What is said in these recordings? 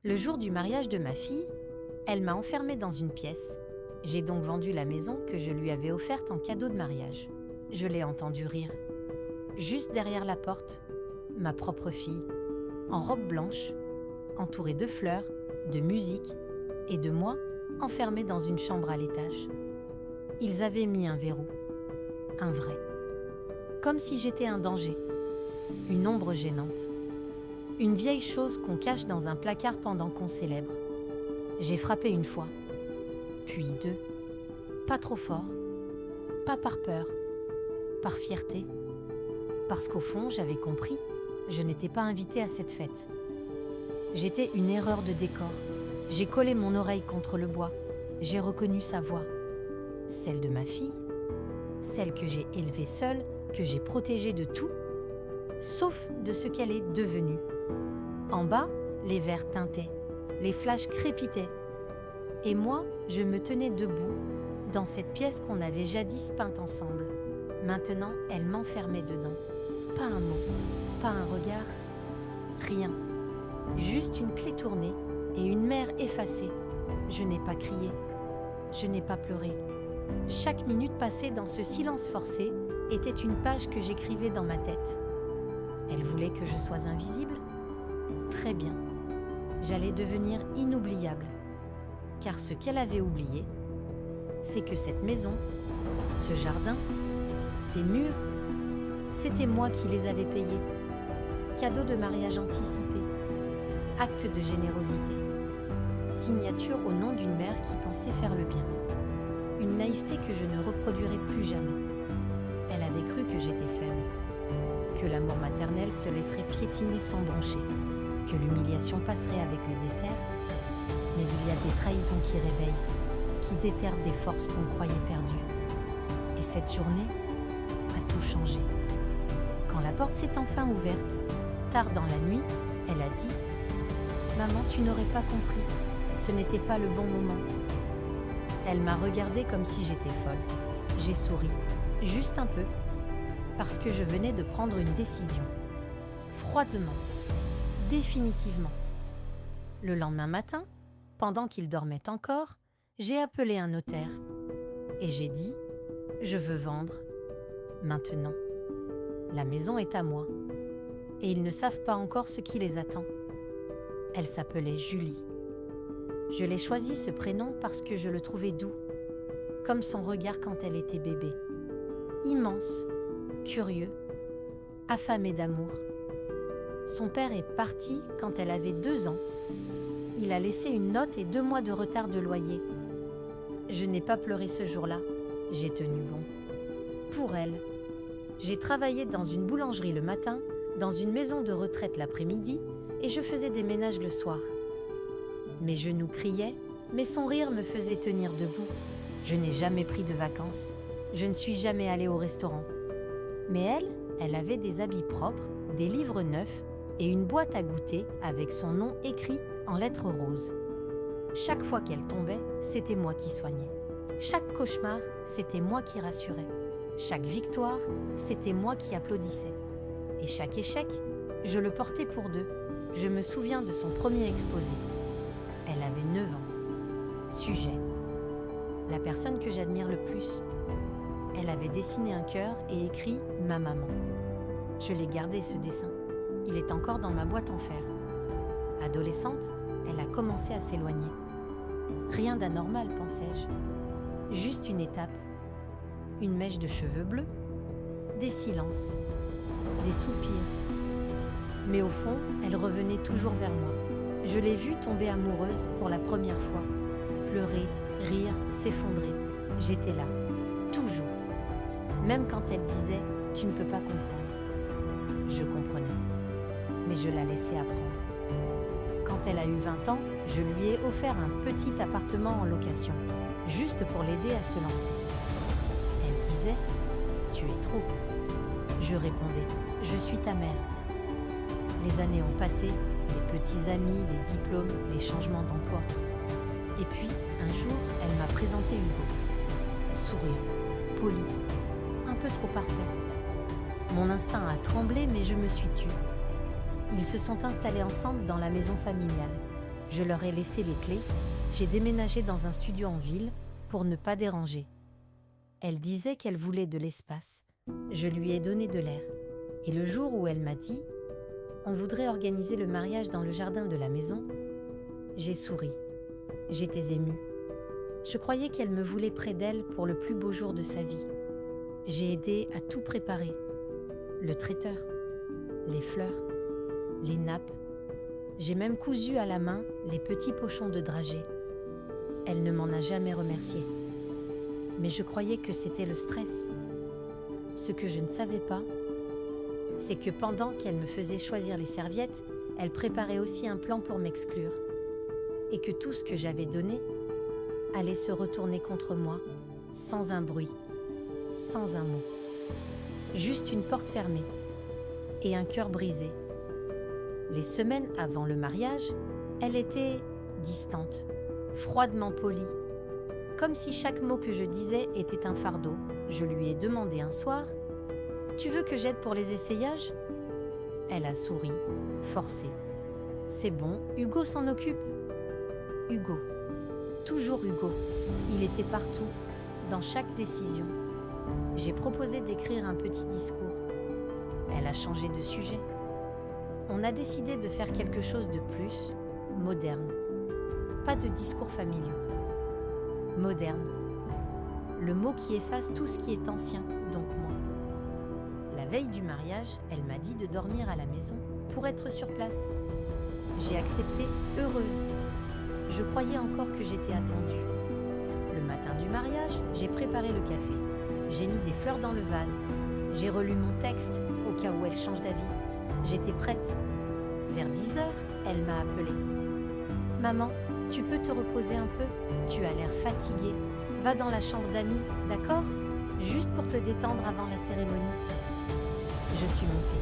Le jour du mariage de ma fille, elle m'a enfermée dans une pièce. J'ai donc vendu la maison que je lui avais offerte en cadeau de mariage. Je l'ai entendue rire. Juste derrière la porte, ma propre fille, en robe blanche, entourée de fleurs, de musique et de moi, enfermée dans une chambre à l'étage. Ils avaient mis un verrou, un vrai. Comme si j'étais un danger, une ombre gênante. Une vieille chose qu'on cache dans un placard pendant qu'on célèbre. J'ai frappé une fois, puis deux. Pas trop fort, pas par peur, par fierté. Parce qu'au fond, j'avais compris, je n'étais pas invitée à cette fête. J'étais une erreur de décor. J'ai collé mon oreille contre le bois. J'ai reconnu sa voix. Celle de ma fille, celle que j'ai élevée seule, que j'ai protégée de tout, sauf de ce qu'elle est devenue. En bas, les verres tintaient, les flashs crépitaient. Et moi, je me tenais debout, dans cette pièce qu'on avait jadis peinte ensemble. Maintenant, elle m'enfermait dedans. Pas un mot, pas un regard, rien. Juste une clé tournée et une mer effacée. Je n'ai pas crié, je n'ai pas pleuré. Chaque minute passée dans ce silence forcé était une page que j'écrivais dans ma tête. Elle voulait que je sois invisible ? Très bien. J'allais devenir inoubliable. Car ce qu'elle avait oublié, c'est que cette maison, ce jardin, ces murs, c'était moi qui les avais payés. Cadeau de mariage anticipé, acte de générosité, signature au nom d'une mère qui pensait faire le bien. Une naïveté que je ne reproduirai plus jamais. Elle avait cru que j'étais faible, que l'amour maternel se laisserait piétiner sans broncher, que l'humiliation passerait avec le dessert. Mais il y a des trahisons qui réveillent, qui déterrent des forces qu'on croyait perdues. Et cette journée a tout changé. Quand la porte s'est enfin ouverte, tard dans la nuit, elle a dit « Maman, tu n'aurais pas compris, ce n'était pas le bon moment. » Elle m'a regardée comme si j'étais folle. J'ai souri, juste un peu, parce que je venais de prendre une décision. Froidement, définitivement. Le lendemain matin, pendant qu'il dormait encore, j'ai appelé un notaire et j'ai dit « Je veux vendre, maintenant. La maison est à moi et ils ne savent pas encore ce qui les attend. » Elle s'appelait Julie. Je l'ai choisi ce prénom parce que je le trouvais doux, comme son regard quand elle était bébé. Immense, curieux, affamé d'amour. Son père est parti quand elle avait 2 ans. Il a laissé une note et 2 mois de retard de loyer. Je n'ai pas pleuré ce jour-là, j'ai tenu bon. Pour elle, j'ai travaillé dans une boulangerie le matin, dans une maison de retraite l'après-midi, et je faisais des ménages le soir. Mes genoux criaient, mais son rire me faisait tenir debout. Je n'ai jamais pris de vacances, je ne suis jamais allée au restaurant. Mais elle avait des habits propres, des livres neufs et une boîte à goûter avec son nom écrit en lettres roses. Chaque fois qu'elle tombait, c'était moi qui soignais. Chaque cauchemar, c'était moi qui rassurais. Chaque victoire, c'était moi qui applaudissais. Et chaque échec, je le portais pour 2. Je me souviens de son premier exposé. Elle avait 9 ans. Sujet: la personne que j'admire le plus. Elle avait dessiné un cœur et écrit « Ma maman ». Je l'ai gardé ce dessin. Il est encore dans ma boîte en fer. Adolescente, elle a commencé à s'éloigner. Rien d'anormal, pensais-je. Juste une étape. Une mèche de cheveux bleus, des silences, des soupirs. Mais au fond, elle revenait toujours vers moi. Je l'ai vue tomber amoureuse pour la première fois. Pleurer, rire, s'effondrer. J'étais là, toujours. Même quand elle disait « Tu ne peux pas comprendre ». Je comprenais, mais je la laissais apprendre. Quand elle a eu 20 ans, je lui ai offert un petit appartement en location, juste pour l'aider à se lancer. Elle disait « Tu es trop ». Je répondais « Je suis ta mère ». Les années ont passé, les petits amis, les diplômes, les changements d'emploi. Et puis, un jour, elle m'a présenté Hugo. Souriant, poli, un peu trop parfait. Mon instinct a tremblé, mais je me suis tue. Ils se sont installés ensemble dans la maison familiale. Je leur ai laissé les clés. J'ai déménagé dans un studio en ville pour ne pas déranger. Elle disait qu'elle voulait de l'espace. Je lui ai donné de l'air. Et le jour où elle m'a dit « On voudrait organiser le mariage dans le jardin de la maison », j'ai souri. J'étais émue. Je croyais qu'elle me voulait près d'elle pour le plus beau jour de sa vie. J'ai aidé à tout préparer. Le traiteur, les fleurs, les nappes. J'ai même cousu à la main les petits pochons de dragée. Elle ne m'en a jamais remercié. Mais je croyais que c'était le stress. Ce que je ne savais pas, c'est que pendant qu'elle me faisait choisir les serviettes, elle préparait aussi un plan pour m'exclure. Et que tout ce que j'avais donné allait se retourner contre moi, sans un bruit, sans un mot. Juste une porte fermée et un cœur brisé. Les semaines avant le mariage, elle était distante, froidement polie. Comme si chaque mot que je disais était un fardeau. Je lui ai demandé un soir « Tu veux que j'aide pour les essayages ?» Elle a souri, forcé. « C'est bon, Hugo s'en occupe. » Hugo. Toujours Hugo. Il était partout, dans chaque décision. J'ai proposé d'écrire un petit discours. Elle a changé de sujet. On a décidé de faire quelque chose de plus moderne. Pas de discours familiaux. Moderne. Le mot qui efface tout ce qui est ancien, donc moi. La veille du mariage, elle m'a dit de dormir à la maison pour être sur place. J'ai accepté, heureuse. Je croyais encore que j'étais attendue. Le matin du mariage, j'ai préparé le café. J'ai mis des fleurs dans le vase. J'ai relu mon texte au cas où elle change d'avis. J'étais prête. Vers 10h, elle m'a appelée. « Maman, tu peux te reposer un peu ? Tu as l'air fatiguée. Va dans la chambre d'amis, d'accord ? Juste pour te détendre avant la cérémonie. » Je suis montée.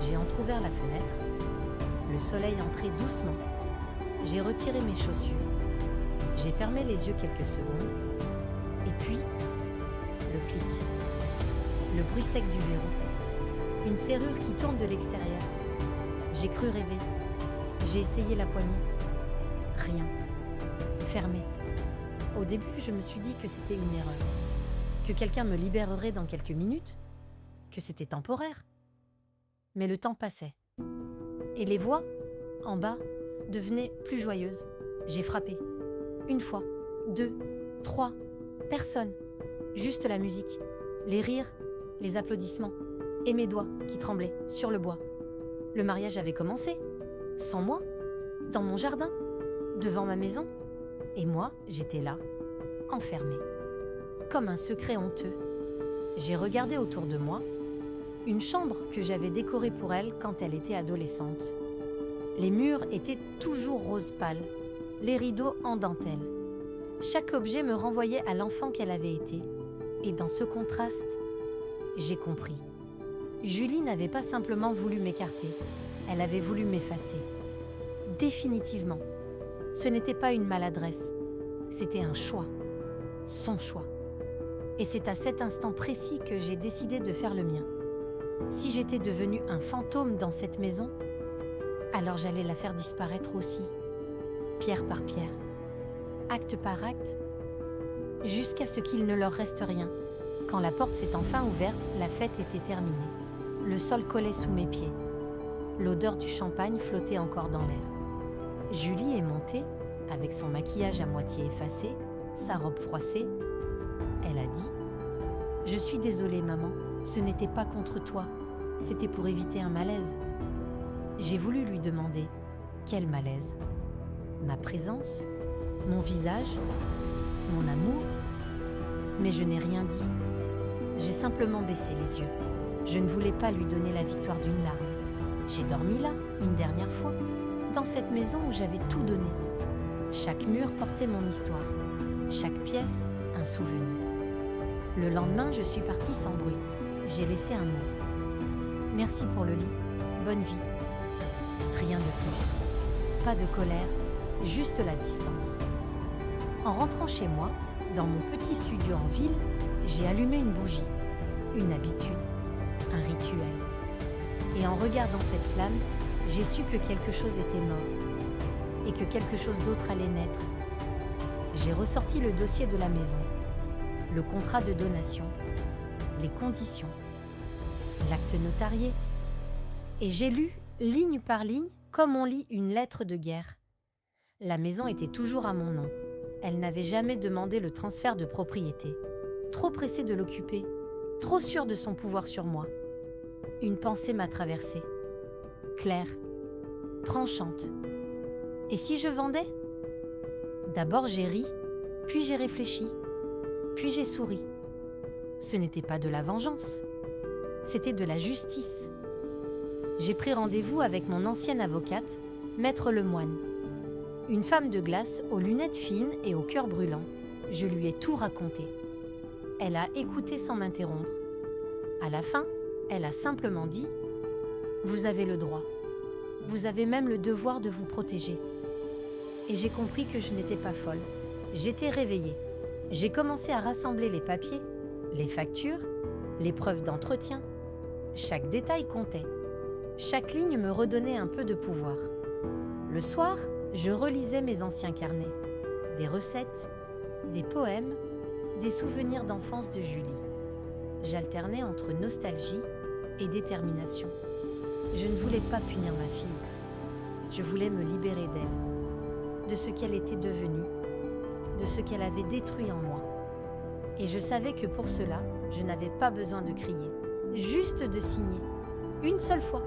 J'ai entrouvert la fenêtre. Le soleil entrait doucement. J'ai retiré mes chaussures. J'ai fermé les yeux quelques secondes. Et puis, le clic. Le bruit sec du verrou. Une serrure qui tourne de l'extérieur. J'ai cru rêver. J'ai essayé la poignée. Rien. Fermé. Au début, je me suis dit que c'était une erreur. Que quelqu'un me libérerait dans quelques minutes. Que c'était temporaire. Mais le temps passait. Et les voix, en bas, devenaient plus joyeuses. J'ai frappé. Une fois, 2, 3, personne. Juste la musique, les rires, les applaudissements et mes doigts qui tremblaient sur le bois. Le mariage avait commencé, sans moi, dans mon jardin, devant ma maison. Et moi, j'étais là, enfermée, comme un secret honteux. J'ai regardé autour de moi, une chambre que j'avais décorée pour elle quand elle était adolescente. Les murs étaient toujours rose pâle, les rideaux en dentelle. Chaque objet me renvoyait à l'enfant qu'elle avait été. Et dans ce contraste, j'ai compris. Julie n'avait pas simplement voulu m'écarter, elle avait voulu m'effacer. Définitivement. Ce n'était pas une maladresse, c'était un choix. Son choix. Et c'est à cet instant précis que j'ai décidé de faire le mien. Si j'étais devenue un fantôme dans cette maison, alors j'allais la faire disparaître aussi, pierre par pierre, acte par acte, jusqu'à ce qu'il ne leur reste rien. Quand la porte s'est enfin ouverte, la fête était terminée. Le sol collait sous mes pieds. L'odeur du champagne flottait encore dans l'air. Julie est montée, avec son maquillage à moitié effacé, sa robe froissée. Elle a dit « Je suis désolée, maman, ce n'était pas contre toi, c'était pour éviter un malaise. » J'ai voulu lui demander « Quel malaise ? Ma présence ? Mon visage ? Mon amour ? » Mais je n'ai rien dit. J'ai simplement baissé les yeux. Je ne voulais pas lui donner la victoire d'une larme. J'ai dormi là, une dernière fois, dans cette maison où j'avais tout donné. Chaque mur portait mon histoire, chaque pièce, un souvenir. Le lendemain, je suis partie sans bruit. J'ai laissé un mot. Merci pour le lit, bonne vie. Rien de plus. Pas de colère, juste la distance. En rentrant chez moi, dans mon petit studio en ville, j'ai allumé une bougie, une habitude, un rituel. Et en regardant cette flamme, j'ai su que quelque chose était mort. et que quelque chose d'autre allait naître. J'ai ressorti le dossier de la maison, le contrat de donation, les conditions, l'acte notarié, et j'ai lu, ligne par ligne, comme on lit une lettre de guerre. La maison était toujours à mon nom. Elle n'avait jamais demandé le transfert de propriété. Trop pressée de l'occuper, trop sûre de son pouvoir sur moi. Une pensée m'a traversée, claire, tranchante. Et si je vendais ? D'abord j'ai ri, puis j'ai réfléchi, puis j'ai souri. Ce n'était pas de la vengeance, c'était de la justice. J'ai pris rendez-vous avec mon ancienne avocate, Maître Lemoine. Une femme de glace aux lunettes fines et au cœur brûlant. Je lui ai tout raconté. Elle a écouté sans m'interrompre. À la fin, elle a simplement dit « Vous avez le droit. Vous avez même le devoir de vous protéger. » Et j'ai compris que je n'étais pas folle. J'étais réveillée. J'ai commencé à rassembler les papiers, les factures, les preuves d'entretien. Chaque détail comptait. Chaque ligne me redonnait un peu de pouvoir. Le soir, je relisais mes anciens carnets. Des recettes, des poèmes, des souvenirs d'enfance de Julie. J'alternais entre nostalgie et détermination. Je ne voulais pas punir ma fille. Je voulais me libérer d'elle, de ce qu'elle était devenue, de ce qu'elle avait détruit en moi. Et je savais que pour cela, je n'avais pas besoin de crier, juste de signer, une seule fois.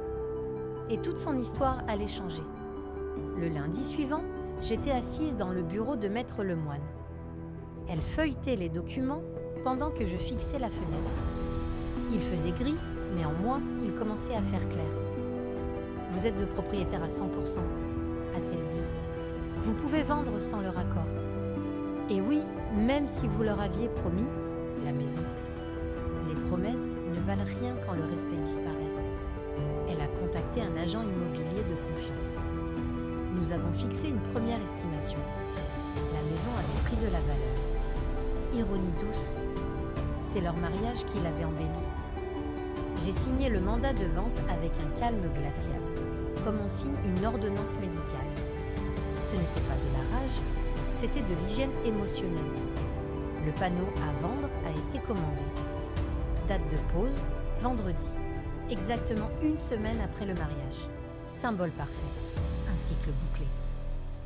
Et toute son histoire allait changer. Le lundi suivant, j'étais assise dans le bureau de Maître Lemoine. Elle feuilletait les documents pendant que je fixais la fenêtre. Il faisait gris, mais en moi, il commençait à faire clair. « Vous êtes de propriétaire à 100%, a-t-elle dit. Vous pouvez vendre sans leur accord. Et oui, même si vous leur aviez promis la maison. Les promesses ne valent rien quand le respect disparaît. » Elle a contacté un agent immobilier de confiance. Nous avons fixé une première estimation. La maison avait pris de la valeur. Ironie douce, c'est leur mariage qui l'avait embellie. J'ai signé le mandat de vente avec un calme glacial, comme on signe une ordonnance médicale. Ce n'était pas de la rage, c'était de l'hygiène émotionnelle. Le panneau à vendre a été commandé. Date de pause, vendredi, exactement une semaine après le mariage. Symbole parfait, un cycle bouclé.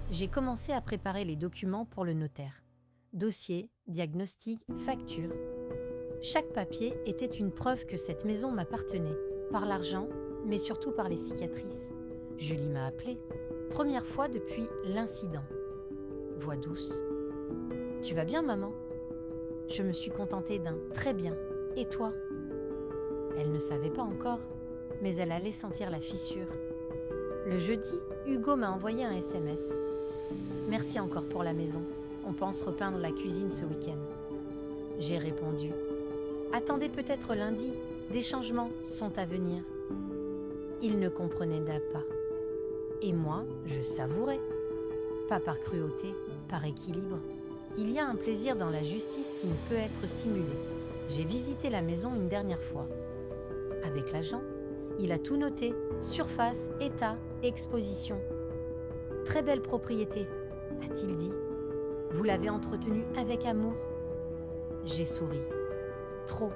J'ai commencé à préparer les documents pour le notaire. Dossier, diagnostic, facture. Chaque papier était une preuve que cette maison m'appartenait, par l'argent, mais surtout par les cicatrices. Julie m'a appelée, première fois depuis l'incident. Voix douce. « Tu vas bien, maman ?» Je me suis contentée d'un « très bien. Et toi ?» Elle ne savait pas encore, mais elle allait sentir la fissure. Le jeudi, Hugo m'a envoyé un SMS. « Merci encore pour la maison. On pense repeindre la cuisine ce week-end. » J'ai répondu. « Attendez peut-être lundi, des changements sont à venir. » Il ne comprenait pas. Et moi, je savourais. Pas par cruauté, par équilibre. Il y a un plaisir dans la justice qui ne peut être simulé. J'ai visité la maison une dernière fois. Avec l'agent, il a tout noté, surface, état, exposition. « Très belle propriété », a-t-il dit. « Vous l'avez entretenue avec amour ?» J'ai souri. Trop.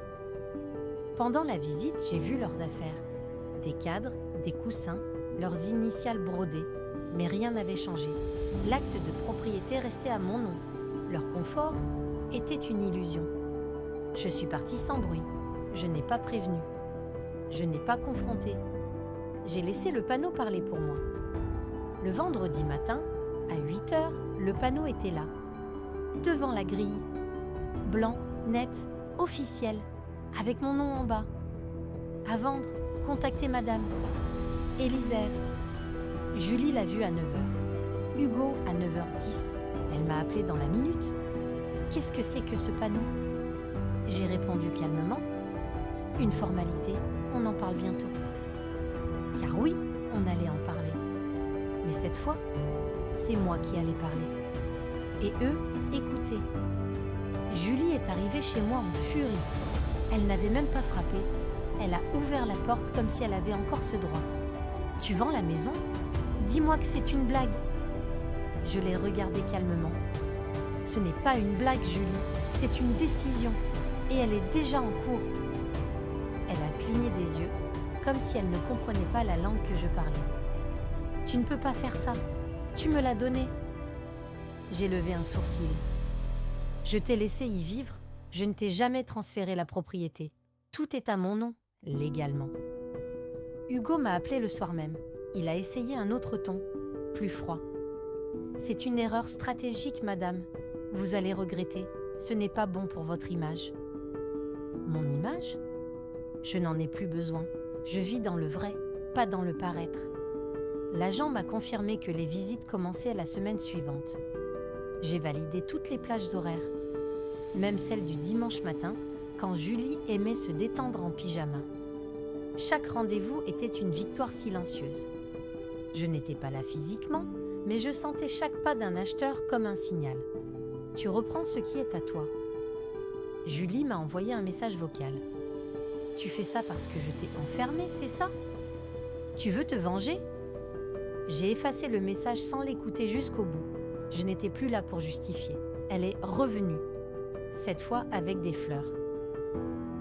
Pendant la visite, j'ai vu leurs affaires. Des cadres, des coussins, leurs initiales brodées. Mais rien n'avait changé. L'acte de propriété restait à mon nom. Leur confort était une illusion. Je suis partie sans bruit. Je n'ai pas prévenu. Je n'ai pas confronté. J'ai laissé le panneau parler pour moi. Le vendredi matin, à 8 heures, le panneau était là. Devant la grille. Blanc, net, officiel, avec mon nom en bas. À vendre, contactez madame. Élisère. Julie l'a vu à 9h. Hugo à 9h10. Elle m'a appelé dans la minute. Qu'est-ce que c'est que ce panneau ? J'ai répondu calmement. Une formalité, on en parle bientôt. Car oui, on allait en parler. Mais cette fois, c'est moi qui allais parler. Et eux, écoutaient. Julie est arrivée chez moi en furie. Elle n'avait même pas frappé. Elle a ouvert la porte comme si elle avait encore ce droit. « Tu vends la maison ? Dis-moi que c'est une blague. » Je l'ai regardée calmement. Ce n'est pas une blague, Julie, c'est une décision. Et elle est déjà en cours. Elle a cligné des yeux, comme si elle ne comprenait pas la langue que je parlais. Tu ne peux pas faire ça. Tu me l'as donné. J'ai levé un sourcil. Je t'ai laissé y vivre. Je ne t'ai jamais transféré la propriété. Tout est à mon nom, légalement. Hugo m'a appelé le soir même. Il a essayé un autre ton, plus froid. C'est une erreur stratégique, madame. Vous allez regretter. Ce n'est pas bon pour votre image. Mon image ? Je n'en ai plus besoin. Je vis dans le vrai, pas dans le paraître. L'agent m'a confirmé que les visites commençaient la semaine suivante. J'ai validé toutes les plages horaires, même celle du dimanche matin, quand Julie aimait se détendre en pyjama. Chaque rendez-vous était une victoire silencieuse. Je n'étais pas là physiquement, mais je sentais chaque pas d'un acheteur comme un signal. Tu reprends ce qui est à toi. Julie m'a envoyé un message vocal. Tu fais ça parce que je t'ai enfermé, c'est ça ? Tu veux te venger ? J'ai effacé le message sans l'écouter jusqu'au bout. Je n'étais plus là pour justifier. Elle est revenue, cette fois avec des fleurs.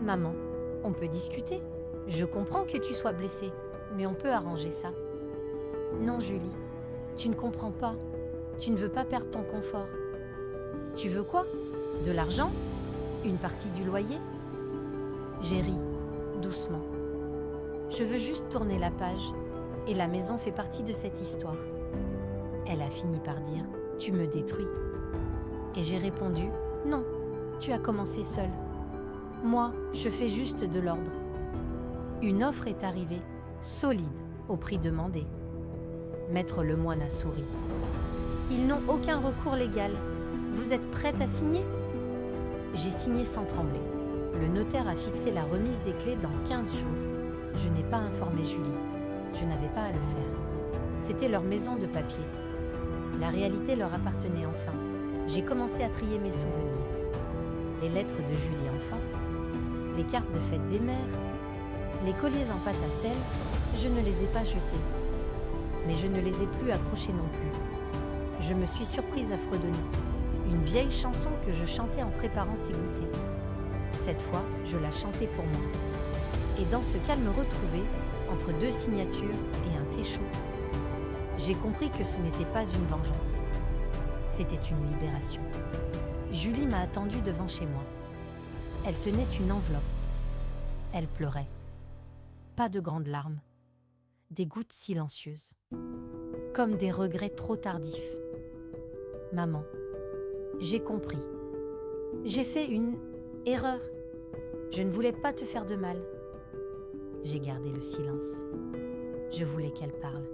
Maman, on peut discuter ? Je comprends que tu sois blessée, mais on peut arranger ça. Non, Julie, tu ne comprends pas. Tu ne veux pas perdre ton confort. Tu veux quoi ? De l'argent ? Une partie du loyer ? J'ai ri, doucement. Je veux juste tourner la page, et la maison fait partie de cette histoire. Elle a fini par dire « Tu me détruis ». Et j'ai répondu « Non, tu as commencé seule. Moi, je fais juste de l'ordre. » Une offre est arrivée, solide, au prix demandé. Maître Lemoine a souri. « Ils n'ont aucun recours légal. Vous êtes prête à signer ?» J'ai signé sans trembler. Le notaire a fixé la remise des clés dans 15 jours. Je n'ai pas informé Julie. Je n'avais pas à le faire. C'était leur maison de papier. La réalité leur appartenait enfin. J'ai commencé à trier mes souvenirs. Les lettres de Julie enfant, les cartes de fête des mères, les colliers en pâte à sel, je ne les ai pas jetés. Mais je ne les ai plus accrochés non plus. Je me suis surprise à fredonner. Une vieille chanson que je chantais en préparant ces goûters. Cette fois, je la chantais pour moi. Et dans ce calme retrouvé, entre deux signatures et un thé chaud, j'ai compris que ce n'était pas une vengeance. C'était une libération. Julie m'a attendue devant chez moi. Elle tenait une enveloppe. Elle pleurait. Pas de grandes larmes. Des gouttes silencieuses. Comme des regrets trop tardifs. Maman, j'ai compris. J'ai fait une erreur. Je ne voulais pas te faire de mal. J'ai gardé le silence. Je voulais qu'elle parle.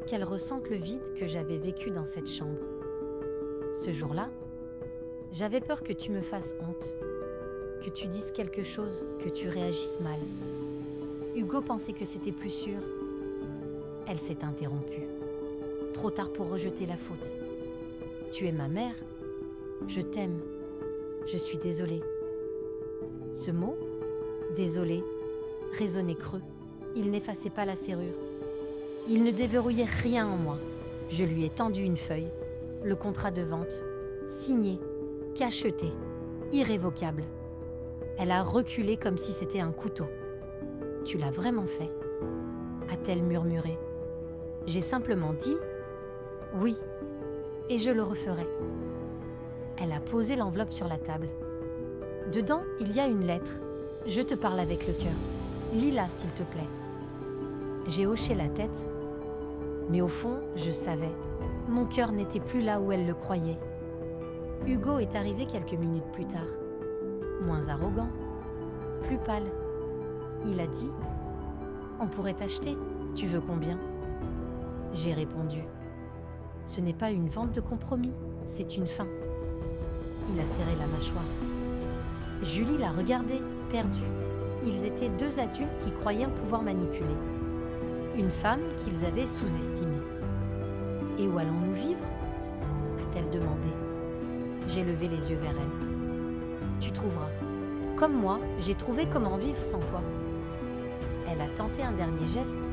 Qu'elle ressente le vide que j'avais vécu dans cette chambre. Ce jour-là, j'avais peur que tu me fasses honte, que tu dises quelque chose, que tu réagisses mal. Hugo pensait que c'était plus sûr. Elle s'est interrompue. Trop tard pour rejeter la faute. Tu es ma mère. Je t'aime. Je suis désolée. Ce mot, désolée, résonnait creux. Il n'effaçait pas la serrure. Il ne déverrouillait rien en moi. Je lui ai tendu une feuille, le contrat de vente, signé, cacheté, irrévocable. Elle a reculé comme si c'était un couteau. « Tu l'as vraiment fait ?» a-t-elle murmuré. J'ai simplement dit « Oui, et je le referai. » Elle a posé l'enveloppe sur la table. Dedans, il y a une lettre. Je te parle avec le cœur. Lis-la, s'il te plaît. J'ai hoché la tête, mais au fond, je savais. Mon cœur n'était plus là où elle le croyait. Hugo est arrivé quelques minutes plus tard. Moins arrogant, plus pâle. Il a dit « On pourrait t'acheter. Tu veux combien ?» J'ai répondu « Ce n'est pas une vente de compromis, c'est une fin. » Il a serré la mâchoire. Julie l'a regardé, perdu. Ils étaient deux adultes qui croyaient pouvoir manipuler. Une femme qu'ils avaient sous-estimée. « Et où allons-nous vivre ?» a-t-elle demandé. J'ai levé les yeux vers elle. « Tu trouveras. Comme moi, j'ai trouvé comment vivre sans toi. » Elle a tenté un dernier geste,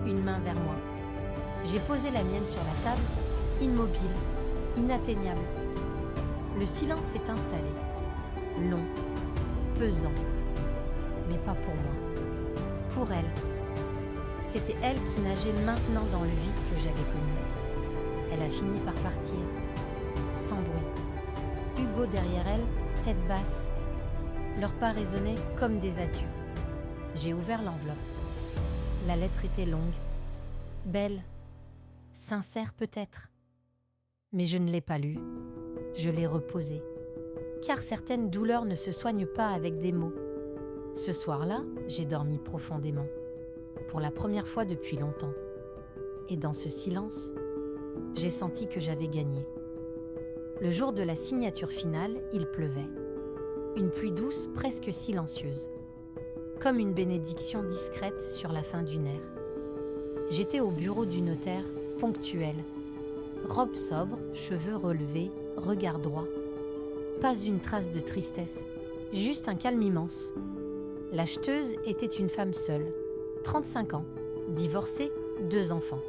une main vers moi. J'ai posé la mienne sur la table, immobile, inatteignable. Le silence s'est installé, long, pesant, mais pas pour moi. Pour elle. C'était elle qui nageait maintenant dans le vide que j'avais connu. Elle a fini par partir, sans bruit. Hugo derrière elle, tête basse. Leurs pas résonnaient comme des adieux. J'ai ouvert l'enveloppe. La lettre était longue, belle, sincère peut-être. Mais je ne l'ai pas lue. Je l'ai reposée. Car certaines douleurs ne se soignent pas avec des mots. Ce soir-là, j'ai dormi profondément. Pour la première fois depuis longtemps. Et dans ce silence, j'ai senti que j'avais gagné. Le jour de la signature finale, il pleuvait. Une pluie douce, presque silencieuse. Comme une bénédiction discrète sur la fin d'une ère. J'étais au bureau du notaire, ponctuel. Robe sobre, cheveux relevés, regard droit. Pas une trace de tristesse, juste un calme immense. L'acheteuse était une femme seule, 35 ans, divorcée, 2 enfants.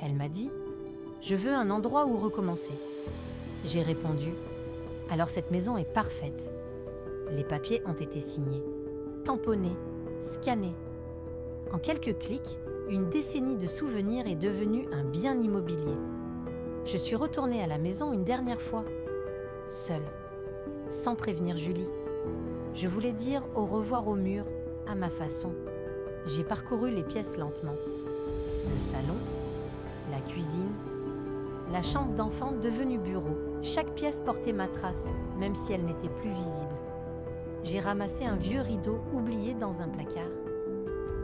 Elle m'a dit « Je veux un endroit où recommencer ». J'ai répondu « Alors cette maison est parfaite ». Les papiers ont été signés, tamponnés, scannés. En quelques clics, une décennie de souvenirs est devenue un bien immobilier. Je suis retournée à la maison une dernière fois, seule, sans prévenir Julie. Je voulais dire au revoir au mur, à ma façon. J'ai parcouru les pièces lentement. Le salon, la cuisine, la chambre d'enfant devenue bureau. Chaque pièce portait ma trace, même si elle n'était plus visible. J'ai ramassé un vieux rideau oublié dans un placard,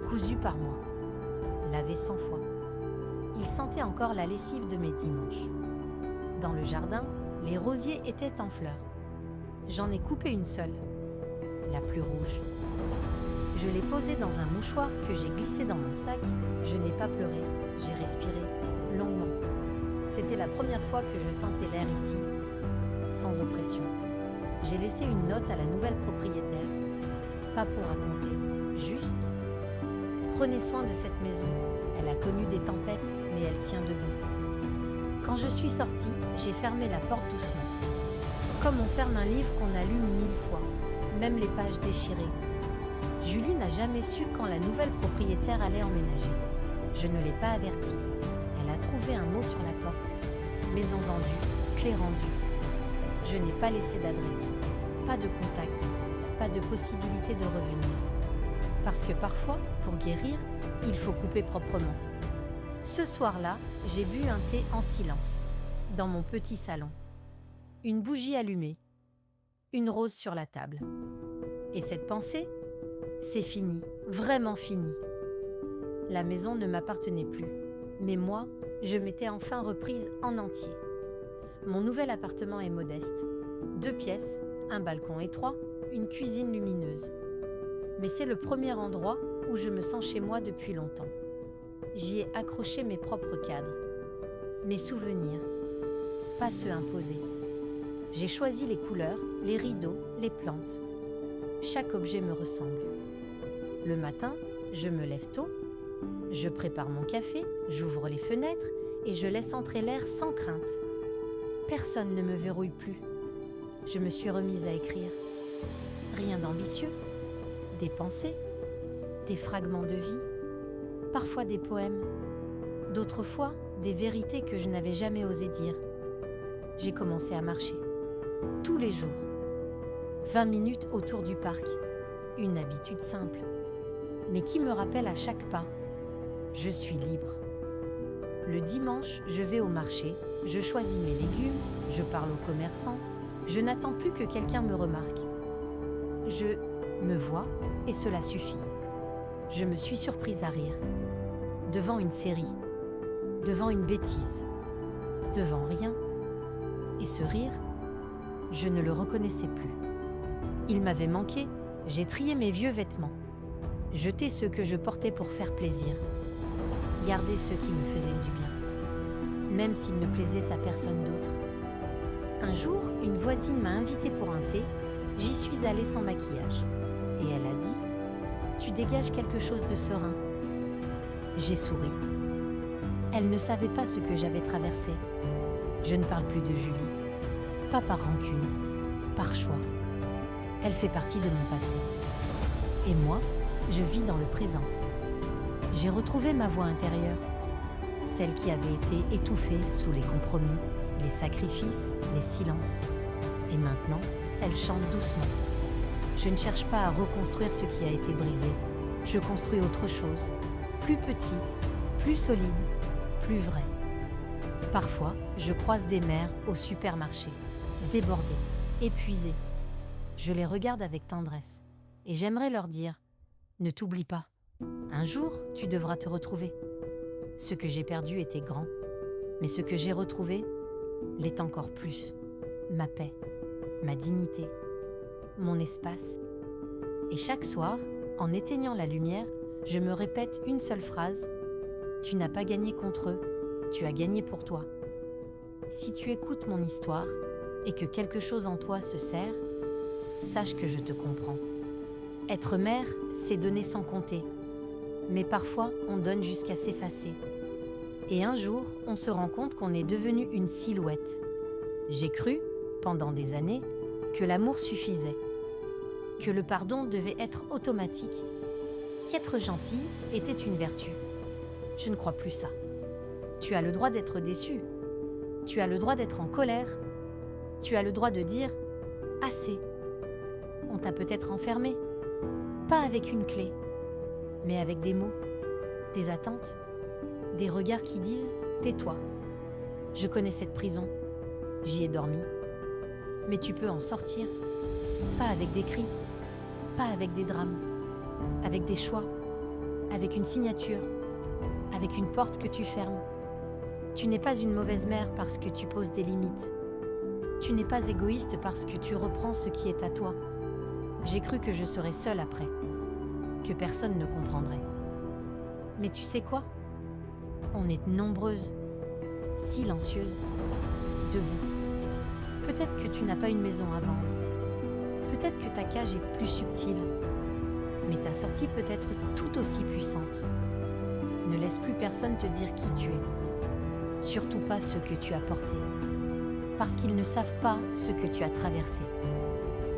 cousu par moi, lavé 100 fois. Il sentait encore la lessive de mes dimanches. Dans le jardin, les rosiers étaient en fleurs. J'en ai coupé une seule, la plus rouge. Je l'ai posée dans un mouchoir que j'ai glissé dans mon sac. Je n'ai pas pleuré, j'ai respiré longuement. C'était la première fois que je sentais l'air ici, sans oppression. J'ai laissé une note à la nouvelle propriétaire, pas pour raconter, juste « Prenez soin de cette maison, elle a connu des tempêtes, mais elle tient debout. » Quand je suis sortie, j'ai fermé la porte doucement. Comme on ferme un livre qu'on a lu 1000 fois, même les pages déchirées. Julie n'a jamais su quand la nouvelle propriétaire allait emménager. Je ne l'ai pas avertie. Elle a trouvé un mot sur la porte. Maison vendue, clé rendue. Je n'ai pas laissé d'adresse, pas de contact, pas de possibilité de revenir. Parce que parfois, pour guérir, il faut couper proprement. Ce soir-là, j'ai bu un thé en silence, dans mon petit salon. Une bougie allumée, une rose sur la table. Et cette pensée, c'est fini, vraiment fini. La maison ne m'appartenait plus, mais moi, je m'étais enfin reprise en entier. Mon nouvel appartement est modeste. 2 pièces, un balcon étroit, une cuisine lumineuse. Mais c'est le premier endroit où je me sens chez moi depuis longtemps. J'y ai accroché mes propres cadres, mes souvenirs, pas ceux imposés. J'ai choisi les couleurs, les rideaux, les plantes. Chaque objet me ressemble. Le matin, je me lève tôt, je prépare mon café, j'ouvre les fenêtres et je laisse entrer l'air sans crainte. Personne ne me verrouille plus. Je me suis remise à écrire. Rien d'ambitieux, des pensées, des fragments de vie, parfois des poèmes, d'autres fois des vérités que je n'avais jamais osé dire. J'ai commencé à marcher, tous les jours. 20 minutes autour du parc, une habitude simple, mais qui me rappelle à chaque pas, je suis libre. Le dimanche, je vais au marché, je choisis mes légumes, je parle aux commerçants, je n'attends plus que quelqu'un me remarque. Je me vois et cela suffit. Je me suis surprise à rire, devant une série, devant une bêtise, devant rien. Et ce rire, je ne le reconnaissais plus. Il m'avait manqué, j'ai trié mes vieux vêtements, jeté ceux que je portais pour faire plaisir, gardé ceux qui me faisaient du bien, même s'ils ne plaisaient à personne d'autre. Un jour, une voisine m'a invitée pour un thé, j'y suis allée sans maquillage, et elle a dit « Tu dégages quelque chose de serein ». J'ai souri. Elle ne savait pas ce que j'avais traversé. Je ne parle plus de Julie, pas par rancune, par choix. Elle fait partie de mon passé. Et moi, je vis dans le présent. J'ai retrouvé ma voix intérieure, celle qui avait été étouffée sous les compromis, les sacrifices, les silences. Et maintenant, elle chante doucement. Je ne cherche pas à reconstruire ce qui a été brisé. Je construis autre chose, plus petit, plus solide, plus vrai. Parfois, je croise des mères au supermarché, débordées, épuisées. Je les regarde avec tendresse et j'aimerais leur dire « Ne t'oublie pas, un jour, tu devras te retrouver. » Ce que j'ai perdu était grand, mais ce que j'ai retrouvé l'est encore plus. Ma paix, ma dignité, mon espace. Et chaque soir, en éteignant la lumière, je me répète une seule phrase « Tu n'as pas gagné contre eux, tu as gagné pour toi. » Si tu écoutes mon histoire et que quelque chose en toi se serre, sache que je te comprends. Être mère, c'est donner sans compter. Mais parfois, on donne jusqu'à s'effacer. Et un jour, on se rend compte qu'on est devenu une silhouette. J'ai cru, pendant des années, que l'amour suffisait, que le pardon devait être automatique, qu'être gentil était une vertu. Je ne crois plus ça. Tu as le droit d'être déçu. Tu as le droit d'être en colère. Tu as le droit de dire « assez ». On t'a peut-être enfermé, pas avec une clé, mais avec des mots, des attentes, des regards qui disent « tais-toi ». Je connais cette prison, j'y ai dormi, mais tu peux en sortir, pas avec des cris, pas avec des drames, avec des choix, avec une signature, avec une porte que tu fermes. Tu n'es pas une mauvaise mère parce que tu poses des limites. Tu n'es pas égoïste parce que tu reprends ce qui est à toi. J'ai cru que je serais seule après, que personne ne comprendrait. Mais tu sais quoi ? On est nombreuses, silencieuses, debout. Peut-être que tu n'as pas une maison à vendre. Peut-être que ta cage est plus subtile. Mais ta sortie peut être tout aussi puissante. Ne laisse plus personne te dire qui tu es. Surtout pas ce que tu as porté. Parce qu'ils ne savent pas ce que tu as traversé.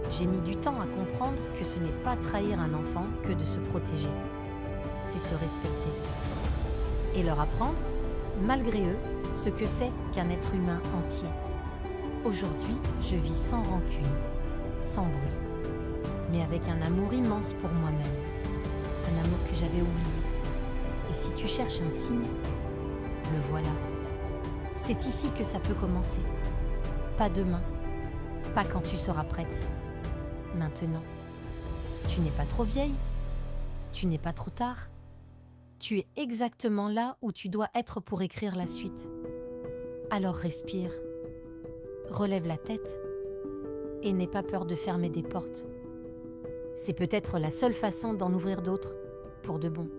J'ai mis du temps à comprendre que ce n'est pas trahir un enfant que de se protéger. C'est se respecter. Et leur apprendre, malgré eux, ce que c'est qu'un être humain entier. Aujourd'hui, je vis sans rancune, sans bruit, mais avec un amour immense pour moi-même. Un amour que j'avais oublié. Et si tu cherches un signe, le voilà. C'est ici que ça peut commencer. Pas demain, pas quand tu seras prête. Maintenant, tu n'es pas trop vieille, tu n'es pas trop tard. Tu es exactement là où tu dois être pour écrire la suite. Alors respire, relève la tête et n'aie pas peur de fermer des portes. C'est peut-être la seule façon d'en ouvrir d'autres, pour de bon.